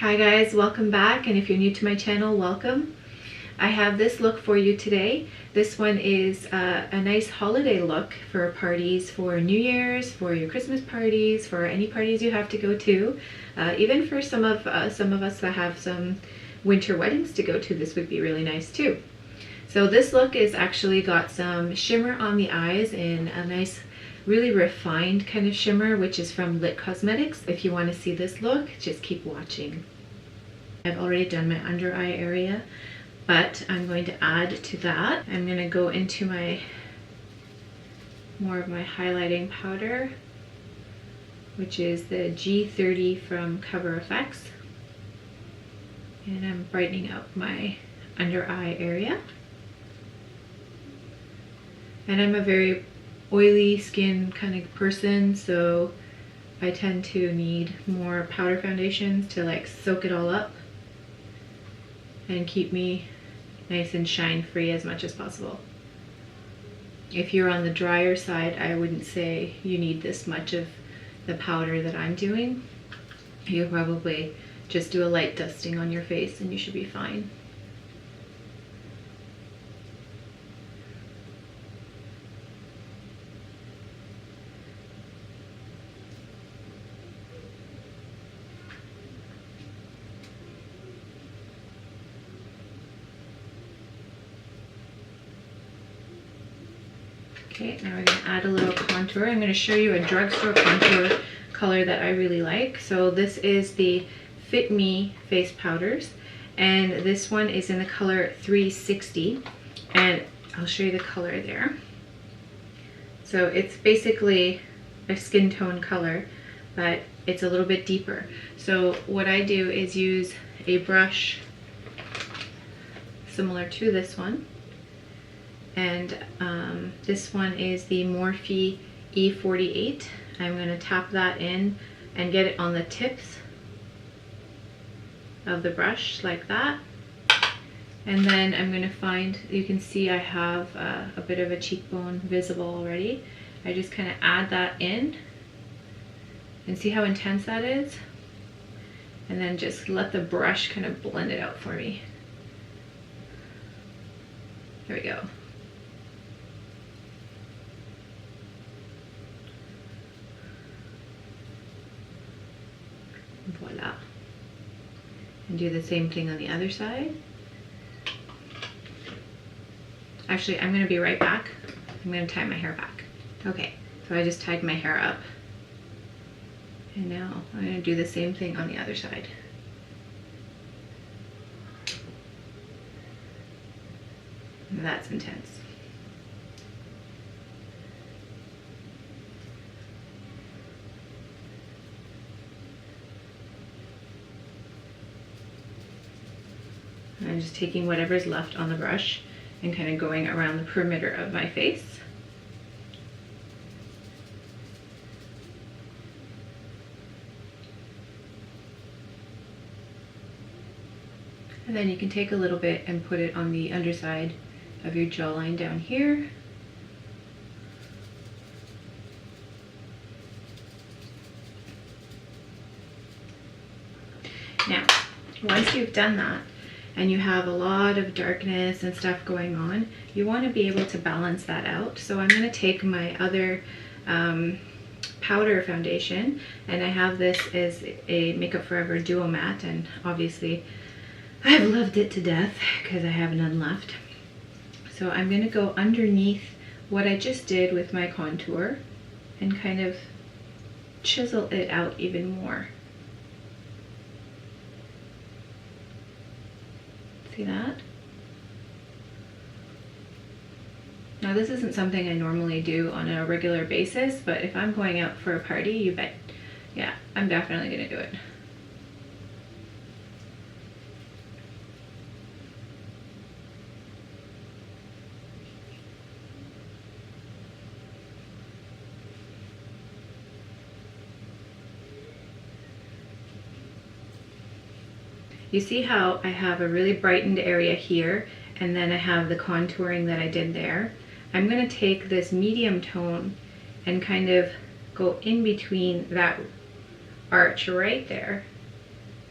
Hi guys, welcome back, and if you're new to my channel, welcome. I have this look for you today. This one is a nice holiday look for parties, for New Year's, for your Christmas parties, for any parties you have to go to. Even for some of us that have some winter weddings to go to, this would be really nice too. So this look is actually got some shimmer on the eyes in a nice, really refined kind of shimmer, which is from LitCosmetics. If you want to see this look, just keep watching. I've already done my under eye area, but I'm going to add to that. I'm going to go into more of my highlighting powder, which is the G30 from Cover FX. And I'm brightening up my under eye area. And I'm a very oily skin kind of person, so I tend to need more powder foundations to like soak it all up and keep me nice and shine free as much as possible. If you're on the drier side, I wouldn't say you need this much of the powder that I'm doing. You'll probably just do a light dusting on your face and you should be fine. Okay, now we're going to add a little contour. I'm going to show you a drugstore contour color that I really like. So this is the Fit Me face powders, and this one is in the color 360, and I'll show you the color there. So it's basically a skin tone color, but it's a little bit deeper. So what I do is use a brush similar to this one. And this one is the Morphe E48. I'm going to tap that in and get it on the tips of the brush like that. And then I'm going to find, you can see I have a bit of a cheekbone visible already. I just kind of add that in and see how intense that is. And then just let the brush kind of blend it out for me. There we go. Voila. And do the same thing on the other side. Actually, I'm going to be right back. I'm going to tie my hair back. Okay, so I just tied my hair up. And now I'm going to do the same thing on the other side. And that's intense. I'm just taking whatever's left on the brush and kind of going around the perimeter of my face. And then you can take a little bit and put it on the underside of your jawline down here. Now, once you've done that, and you have a lot of darkness and stuff going on, you want to be able to balance that out. So I'm going to take my other powder foundation, and I have this as a Makeup Forever Duo Matte, and obviously I've loved it to death because I have none left. So I'm going to go underneath what I just did with my contour and kind of chisel it out even more. See that? Now this isn't something I normally do on a regular basis, but if I'm going out for a party, you bet, yeah, I'm definitely gonna do it. You see how I have a really brightened area here, and then I have the contouring that I did there. I'm going to take this medium tone and kind of go in between that arch right there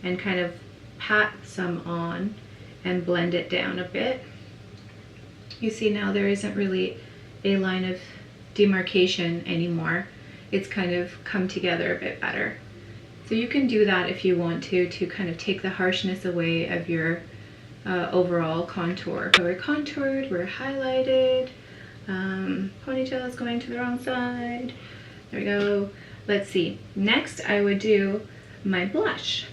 and kind of pat some on and blend it down a bit. You see now there isn't really a line of demarcation anymore. It's kind of come together a bit better. So you can do that if you want to kind of take the harshness away of your overall contour. So we're contoured, we're highlighted, ponytail is going to the wrong side. There we go. Let's see. Next I would do my blush.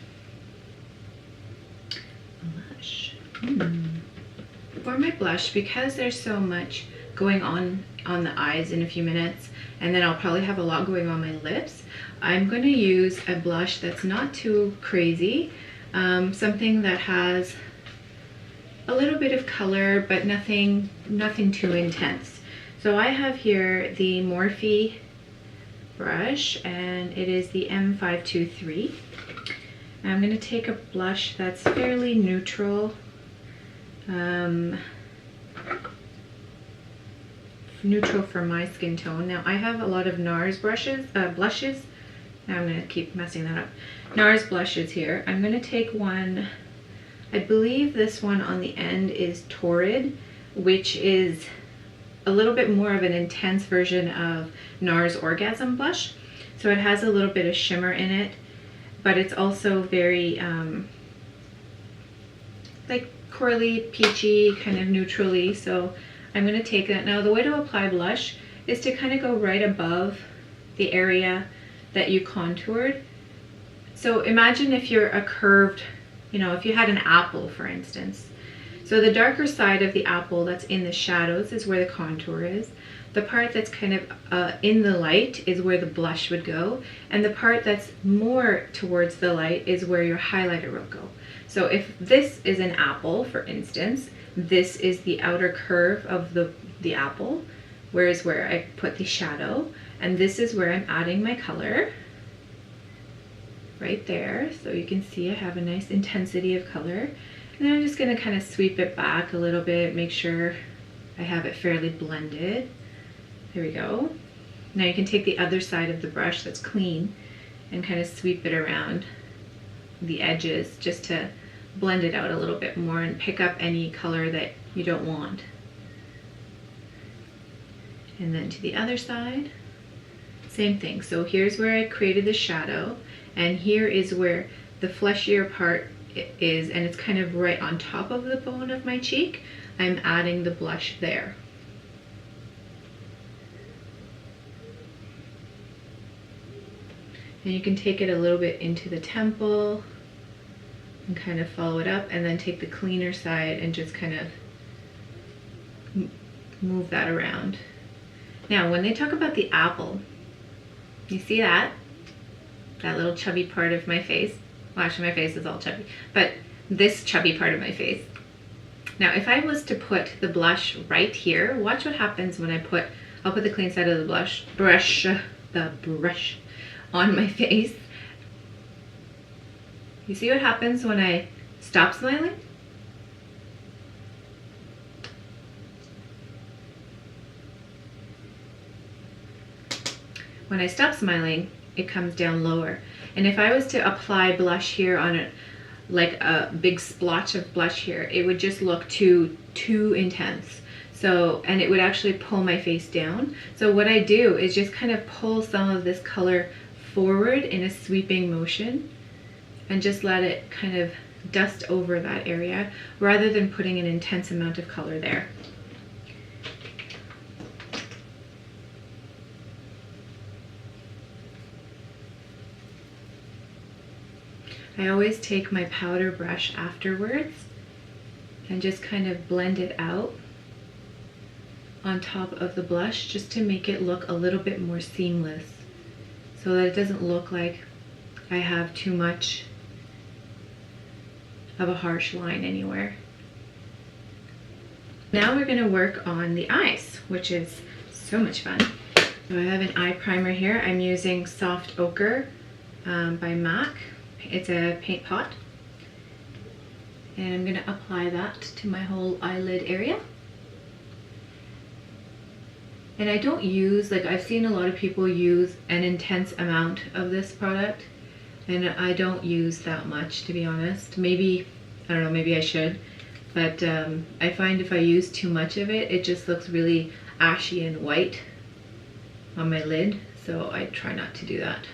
For my blush, because there's so much going on the eyes in a few minutes, and then I'll probably have a lot going on my lips, I'm going to use a blush that's not too crazy, something that has a little bit of color but nothing too intense. So I have here the Morphe brush, and it is the M523. I'm going to take a blush that's fairly neutral, neutral for my skin tone. Now I have a lot of NARS blushes. Now I'm going to keep messing that up. NARS blushes here. I'm going to take one, I believe this one on the end is Torrid, which is a little bit more of an intense version of NARS Orgasm blush. So it has a little bit of shimmer in it, but it's also very like corally, peachy, kind of neutrally. So I'm going to take that. Now the way to apply blush is to kind of go right above the area that you contoured. So imagine if you're a curved, if you had an apple, for instance. So the darker side of the apple that's in the shadows is where the contour is. The part that's kind of in the light is where the blush would go. And the part that's more towards the light is where your highlighter will go. So if this is an apple, for instance, this is the outer curve of the apple, whereas where I put the shadow, and this is where I'm adding my color, right there. So you can see I have a nice intensity of color. And then I'm just going to kind of sweep it back a little bit, make sure I have it fairly blended. There we go. Now you can take the other side of the brush that's clean and kind of sweep it around the edges just to blend it out a little bit more and pick up any color that you don't want. And then to the other side, same thing. So here's where I created the shadow, and here is where the fleshier part is, and it's kind of right on top of the bone of my cheek. I'm adding the blush there. And you can take it a little bit into the temple and kind of follow it up, and then take the cleaner side and just kind of move that around. Now when they talk about the apple, you see that little chubby part of my face? Well, actually my face is all chubby, but this chubby part of my face. Now if I was to put the blush right here, watch what happens when I'll put the clean side of the brush on my face. You see what happens when I stop smiling? When I stop smiling, it comes down lower. And if I was to apply blush here on like a big splotch of blush here, it would just look too intense. So, and it would actually pull my face down. So what I do is just kind of pull some of this color forward in a sweeping motion and just let it kind of dust over that area rather than putting an intense amount of color there. I always take my powder brush afterwards and just kind of blend it out on top of the blush just to make it look a little bit more seamless, so that it doesn't look like I have too much of a harsh line anywhere. Now we're going to work on the eyes, which is so much fun. So I have an eye primer here. I'm using Soft Ochre by MAC. It's a paint pot. And I'm going to apply that to my whole eyelid area. And I don't use, like I've seen a lot of people use an intense amount of this product, And I don't use that much, to be honest. Maybe, I don't know, maybe I should. But I find if I use too much of it, it just looks really ashy and white on my lid. So I try not to do that.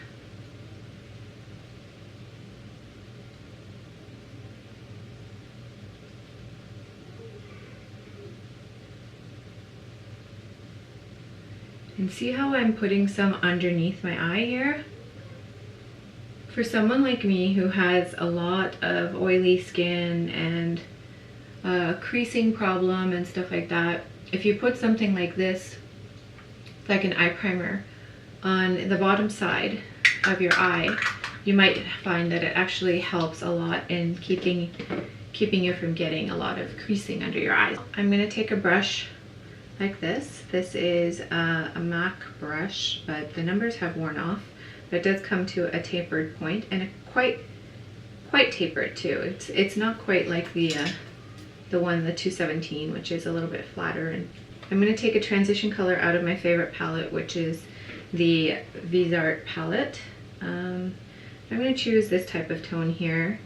And see how I'm putting some underneath my eye here? For someone like me who has a lot of oily skin and a creasing problem and stuff like that, if you put something like this, like an eye primer, on the bottom side of your eye, you might find that it actually helps a lot in keeping you from getting a lot of creasing under your eyes. I'm going to take a brush like this. This is a MAC brush, but the numbers have worn off. But it does come to a tapered point, and a quite tapered too. It's not quite like the 217, which is a little bit flatter. And I'm going to take a transition color out of my favorite palette, which is the Viseart palette. I'm going to choose this type of tone here,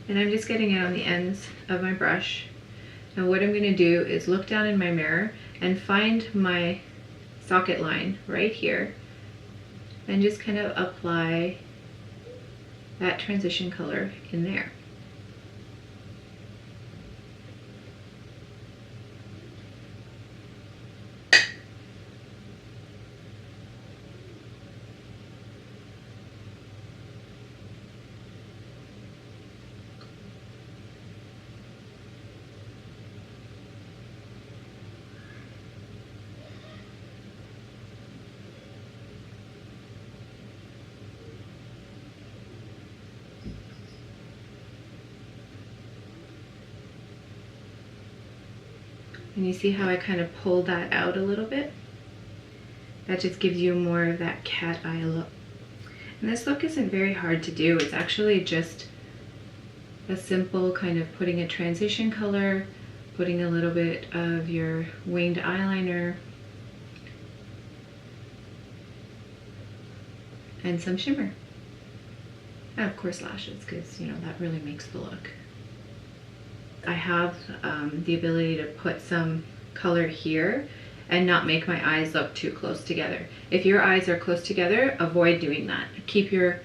and I'm just getting it on the ends of my brush. And what I'm going to do is look down in my mirror and find my socket line right here and just kind of apply that transition color in there. And you see how I kind of pulled that out a little bit? That just gives you more of that cat eye look. And this look isn't very hard to do. It's actually just a simple kind of putting a transition color, putting a little bit of your winged eyeliner, and some shimmer. And of course lashes, because, you know, that really makes the look. I have the ability to put some color here and not make my eyes look too close together. If your eyes are close together, avoid doing that. Keep your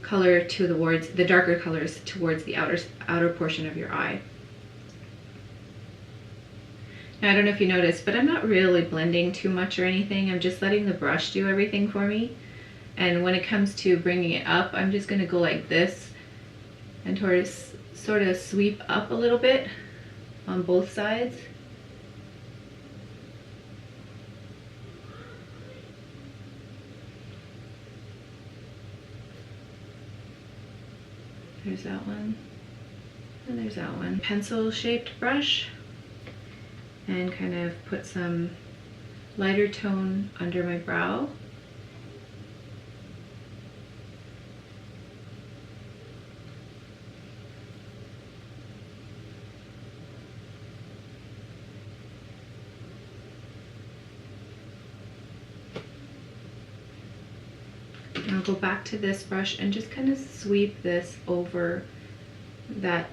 color towards the darker colors towards the outer portion of your eye. Now, I don't know if you noticed, but I'm not really blending too much or anything. I'm just letting the brush do everything for me. And when it comes to bringing it up, I'm just going to go like this and sort of sweep up a little bit on both sides. There's that one, and there's that one. Pencil shaped brush, and kind of put some lighter tone under my brow. I'll go back to this brush and just kind of sweep this over that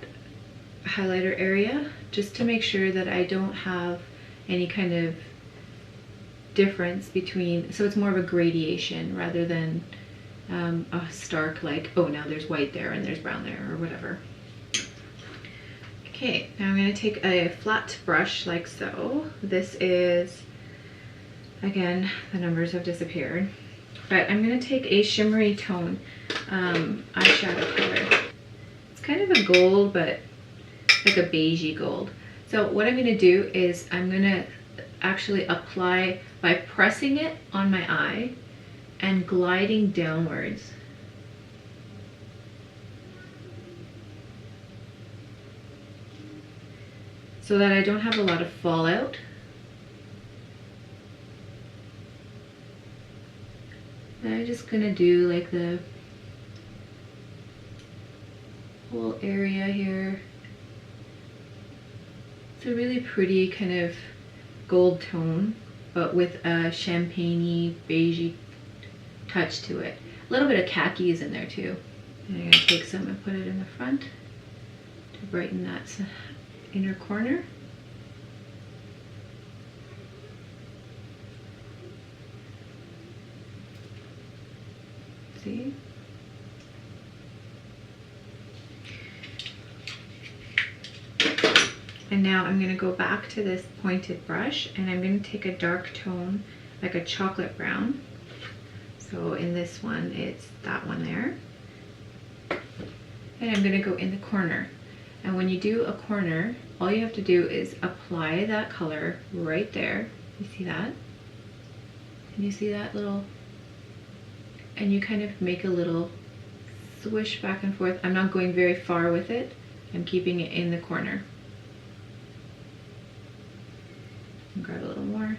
highlighter area, just to make sure that I don't have any kind of difference between, so it's more of a gradation rather than a stark, like, oh, now there's white there and there's brown there, or whatever. Okay, now I'm going to take a flat brush like so. This is, again, the numbers have disappeared. But I'm going to take a shimmery tone eyeshadow color. It's kind of a gold, but like a beigey gold. So what I'm going to do is I'm going to actually apply by pressing it on my eye and gliding downwards. So that I don't have a lot of fallout. And I'm just gonna do like the whole area here. It's a really pretty kind of gold tone, but with a champagne-y, beigey touch to it. A little bit of khaki is in there too. And I'm going to take some and put it in the front to brighten that inner corner. See? And now I'm going to go back to this pointed brush and I'm going to take a dark tone, like a chocolate brown. So in this one, it's that one there. And I'm going to go in the corner. And when you do a corner, all you have to do is apply that color right there. You see that? Can you see that little? And you kind of make a little swish back and forth. I'm not going very far with it. I'm keeping it in the corner. And grab a little more.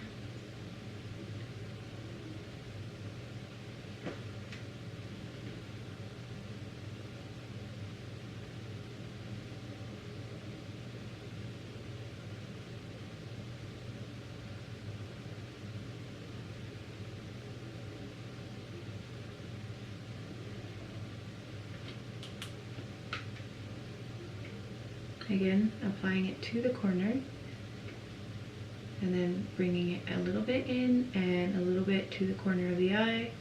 Again, applying it to the corner and then bringing it a little bit in and a little bit to the corner of the eye.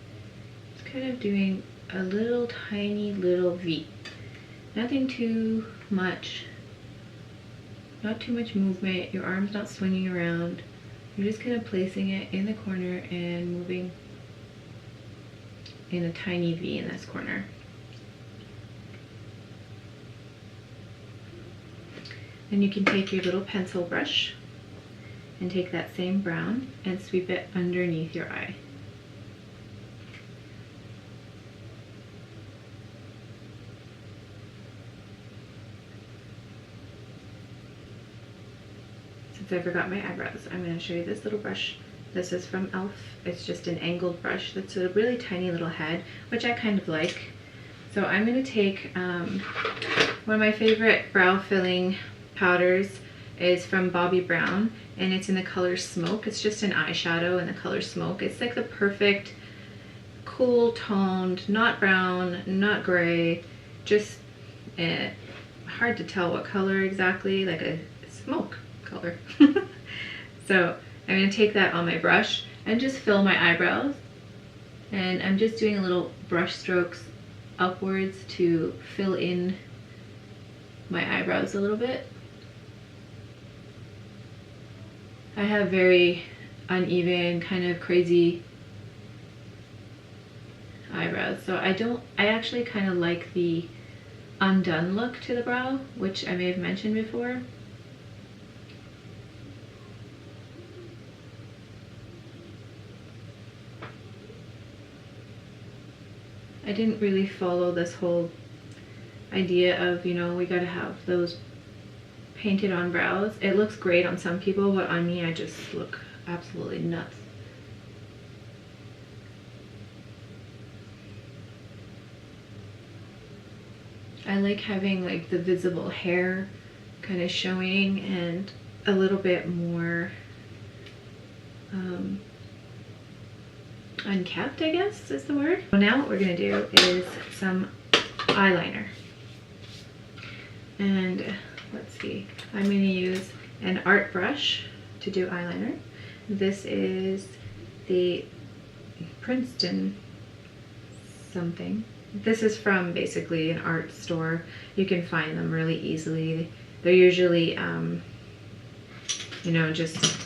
It's kind of doing a little tiny little V. Nothing too much, not too much movement. Your arm's not swinging around. You're just kind of placing it in the corner and moving in a tiny V in this corner. And you can take your little pencil brush and take that same brown and sweep it underneath your eye. Since I forgot my eyebrows, I'm going to show you this little brush. This is from e.l.f. It's just an angled brush that's a really tiny little head, which I kind of like. So I'm going to take one of my favorite brow filling powders is from Bobbi Brown, and it's in the color Smoke. It's just an eyeshadow in the color Smoke. It's like the perfect cool toned, not brown, not gray, just hard to tell what color exactly, like a smoke color. So I'm going to take that on my brush and just fill my eyebrows, and I'm just doing a little brush strokes upwards to fill in my eyebrows a little bit. I have very uneven, kind of crazy eyebrows, so I actually kind of like the undone look to the brow, which I may have mentioned before. I didn't really follow this whole idea of, you know, we gotta have those painted on brows. It looks great on some people, but on me I just look absolutely nuts. I like having like the visible hair kind of showing and a little bit more unkept, I guess is the word. So now what we're gonna do is some eyeliner. And let's see, I'm going to use an art brush to do eyeliner. This is the Princeton something. This is from basically an art store. You can find them really easily. They're usually, you know, just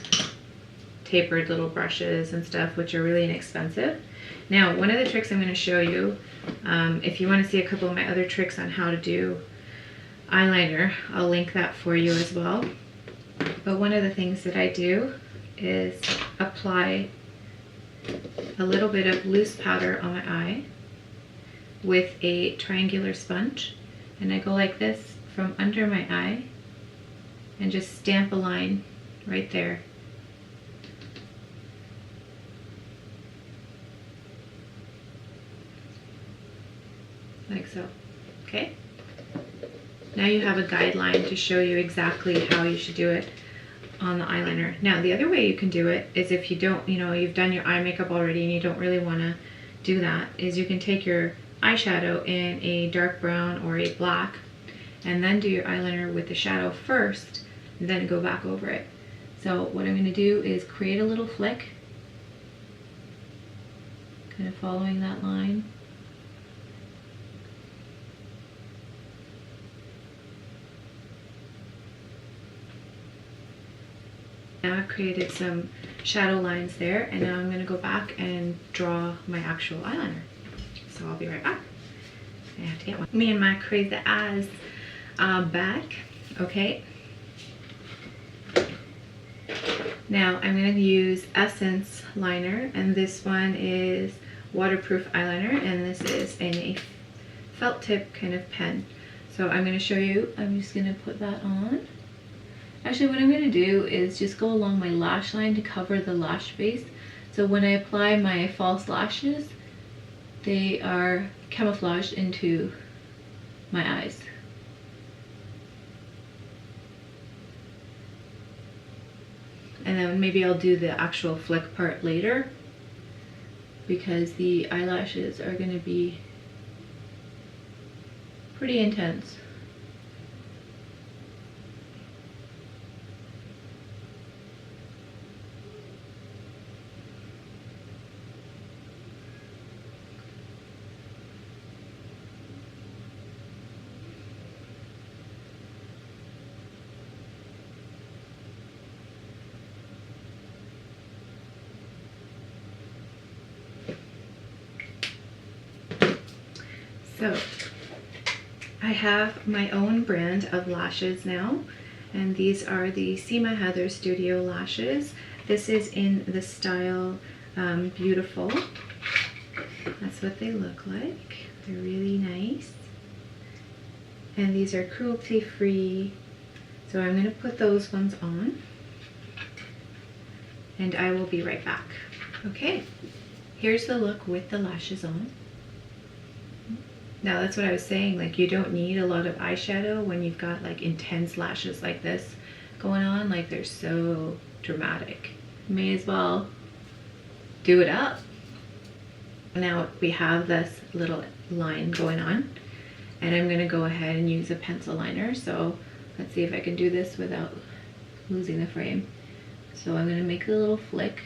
tapered little brushes and stuff, which are really inexpensive. Now, one of the tricks I'm going to show you, if you want to see a couple of my other tricks on how to do eyeliner, I'll link that for you as well. But one of the things that I do is apply a little bit of loose powder on my eye with a triangular sponge, and I go like this from under my eye and just stamp a line right there. Like so. Okay? Now you have a guideline to show you exactly how you should do it on the eyeliner. Now the other way you can do it is if you don't, you know, you've done your eye makeup already and you don't really want to do that is you can take your eyeshadow in a dark brown or a black and then do your eyeliner with the shadow first and then go back over it. So what I'm going to do is create a little flick, kind of following that line. Now I've created some shadow lines there, and now I'm going to go back and draw my actual eyeliner. So I'll be right back. I have to get one. Me and my crazy eyes back. Okay. Now I'm going to use Essence liner, and this one is waterproof eyeliner, and this is in a felt tip kind of pen. So I'm going to show you. I'm just going to put that on. Actually, what I'm going to do is just go along my lash line to cover the lash base. So when I apply my false lashes, they are camouflaged into my eyes. And then maybe I'll do the actual flick part later, because the eyelashes are going to be pretty intense. So I have my own brand of lashes now, and these are the Seema Haider Studio lashes. This is in the style Beautiful. That's what they look like. They're really nice. And these are cruelty free. So I'm going to put those ones on, and I will be right back. Okay, here's the look with the lashes on. Now that's what I was saying, like you don't need a lot of eyeshadow when you've got like intense lashes like this going on, like they're so dramatic. May as well do it up. Now we have this little line going on, and I'm going to go ahead and use a pencil liner. So let's see if I can do this without losing the frame. So I'm going to make a little flick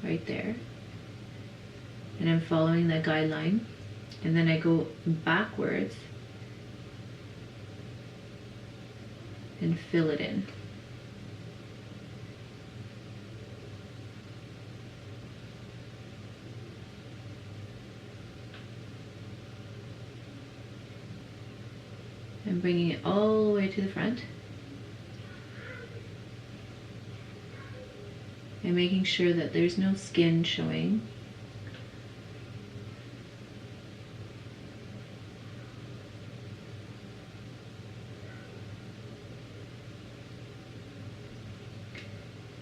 right there. And I'm following the guideline, and then I go backwards and fill it in. I'm bringing it all the way to the front and making sure that there's no skin showing.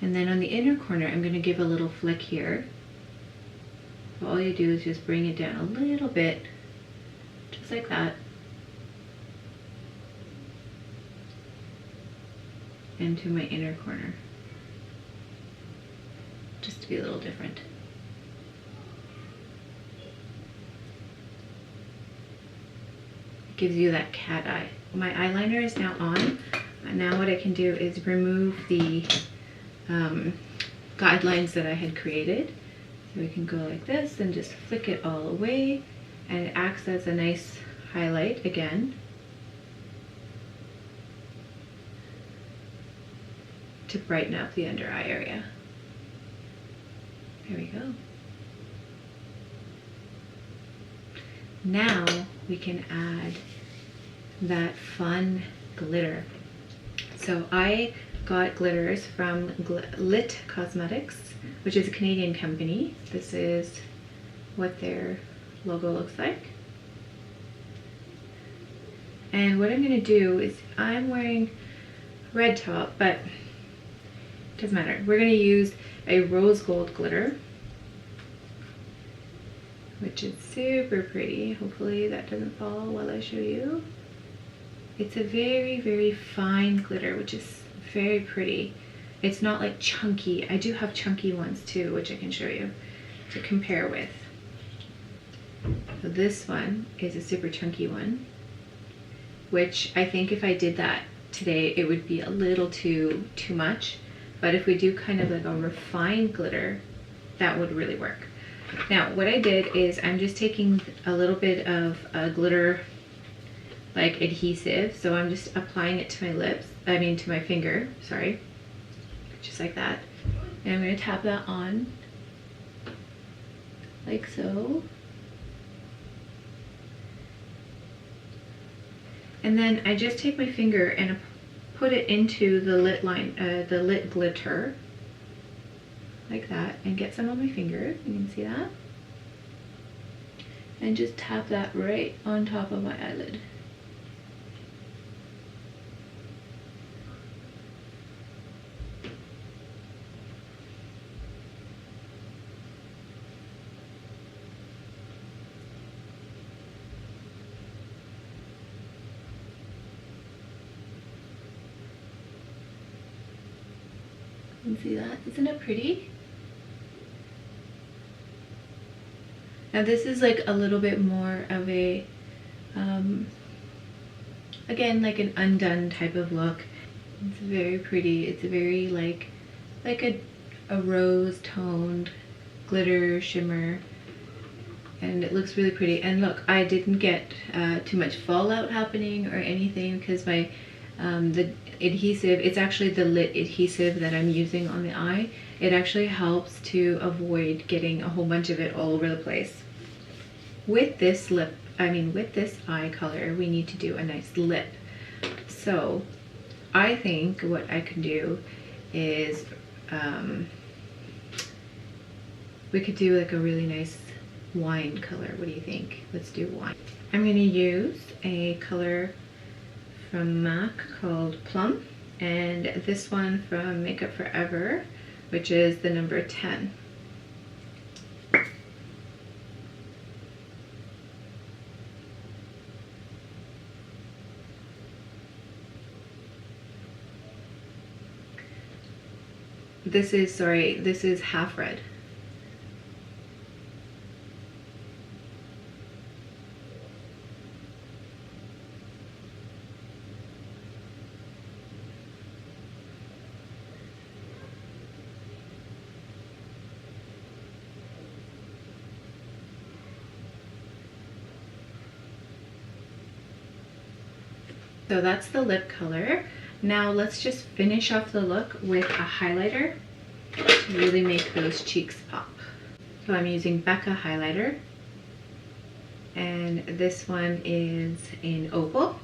And then on the inner corner, I'm going to give a little flick here. So all you do is just bring it down a little bit, just like that. Into my inner corner, just to be a little different. It gives you that cat eye. My eyeliner is now on, and now what I can do is remove the guidelines that I had created. So we can go like this and just flick it all away, and it acts as a nice highlight again to brighten up the under eye area. There we go. Now we can add that fun glitter. So I got glitters from LitCosmetics, which is a Canadian company. This is what their logo looks like. And what I'm going to do is, I'm wearing red top, but it doesn't matter. We're going to use a rose gold glitter, which is super pretty. Hopefully that doesn't fall while I show you. It's a very, very fine glitter, which is very pretty. It's not like chunky. I do have chunky ones too, which I can show you to compare with. So this one is a super chunky one, which I think if I did that today, it would be a little too much. But if we do kind of like a refined glitter, that would really work. Now, what I did is I'm just taking a little bit of a glitter like adhesive. So I'm just applying it to my lips, to my finger, sorry. Just like that. And I'm gonna tap that on, like so. And then I just take my finger and put it into the lip line, the lip glitter, like that, and get some on my finger. You can see that. And just tap that right on top of my eyelid. You can see that? Isn't it pretty? Now this is like a little bit more of a, again, like an undone type of look. It's very pretty. It's very like a rose toned glitter shimmer, and it looks really pretty. And look, I didn't get too much fallout happening or anything because my the adhesive, it's actually the lit adhesive that I'm using on the eye. It actually helps to avoid getting a whole bunch of it all over the place. With this with this eye color, we need to do a nice lip. So I think what I could do is we could do like a really nice wine color. What do you think? Let's do wine. I'm going to use a color from MAC called Plum, and this one from Makeup Forever, which is the number 10. This is half red. So that's the lip color. Now let's just finish off the look with a highlighter to really make those cheeks pop. So I'm using Becca highlighter, and this one is in Opal.